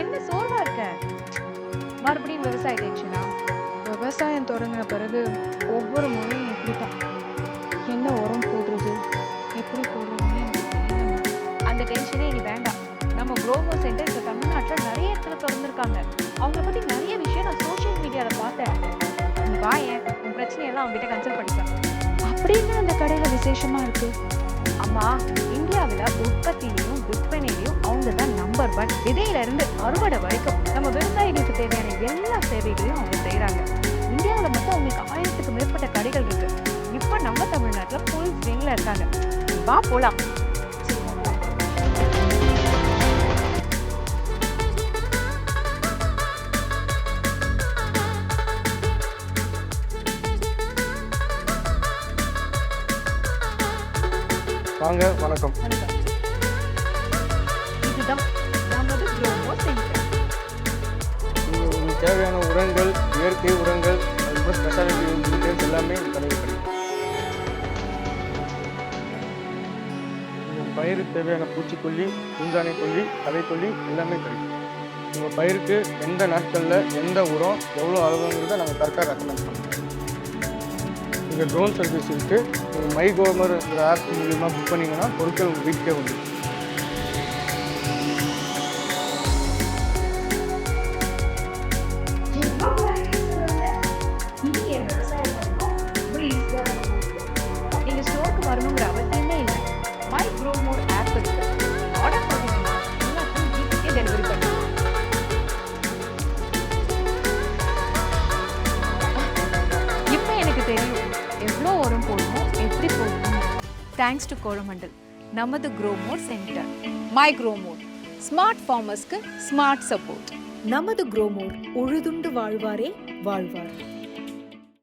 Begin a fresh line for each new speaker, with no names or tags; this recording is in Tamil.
என்ன சோர்வா இருக்க? மறுபடியும் விவசாய டென்ஷனா?
விவசாயம் தொடங்கின பிறகு ஒவ்வொரு முறையும் இப்படித்தான். என்ன உரம் போடுறது, எப்படி போடுறதுன்னு எனக்கு தெரியல.
அந்த டென்ஷனே இனி வேண்டாம். நம்ம குரோமோ சென்டர் இப்ப தமிழ்நாட்டுல நிறைய இடத்துல திறந்திருக்காங்க. அவங்க பத்தி நிறைய விஷயம் நான் சோஷியல் மீடியால பார்த்தேன். நீ வாயேன், உன் பிரச்சனையெல்லாம் அவங்க கிட்ட கன்சல்ட் பண்ணிக்கலாம்.
அப்படின்னு அந்த கடையில விசேஷமா இருக்கு.
அம்மா, இந்தியாவில் உற்பத்தியிலையும் விற்பனையிலையும் அவங்க தான் நம்பர் 1. விதையில இருந்து அறுவடை வரைக்கும் நம்ம விவசாயிகளுக்கு தேவையான எல்லா சேவைகளையும் அவங்க செய்யறாங்க. இந்தியாவில் மட்டும் அவங்களுக்கு 1000க்கு மேற்பட்ட கடைகள் இருக்கு. இப்ப நம்ம தமிழ்நாட்டுல ஃபுல் ஸ்விங்ல இருக்காங்க. வா போலாம்.
வாங்க, வணக்கம்.
இதுதான் நமது குரோமோ சென்டர்.
உங்களுக்கு தேவையான உரங்கள், இயற்கை உரங்கள், அதுக்கப்புறம் ஸ்பெஷாலிட்டி இன்கிரீடியன்ஸ் எல்லாமே இந்த கடையில் கிடைக்கும். உங்கள் பயிருக்கு தேவையான பூச்சிக்கொல்லி, பூஞ்சானை கொல்லி, களைக்கொல்லி எல்லாமே கிடைக்கும். உங்கள் பயிருக்கு எந்த நாட்களில் எந்த உரம் எவ்வளோ அளவுங்கிறத நாங்கள் கரெக்டாக ரெக்கமெண்ட் பண்ணுறோம். இங்கே ட்ரோன் சர்வீஸ் இருக்குது. நீங்கள் மை கவர்மெண்ட் ஆப் மூலிமா புக் பண்ணிங்கன்னா பொருட்கள் உங்கள் வீட்டுக்கே வந்துடும்.
நீங்க ஸ்டோருக்கு வரணுங்கிற அவசியமே இல்லை. மை குரோமோ ஆப் இருக்கு. ஆர்டர் பண்ணீங்கன்னா எல்லாத்தையும் வீட்டுக்கே டெலிவரி பண்ணுவோம். இப்ப எனக்கு தெரியும் எவ்வளோ உரம் போடணும், எப்படி போடணும். Thanks to Coromandel. நமது Gromor centre. My Gromor, smart ஃபார்மர்ஸ்க்கு ஸ்மார்ட் சப்போர்ட்.
நமது குரோமோர், உழுதுண்டு வாழ்வாரே வாழ்வார்.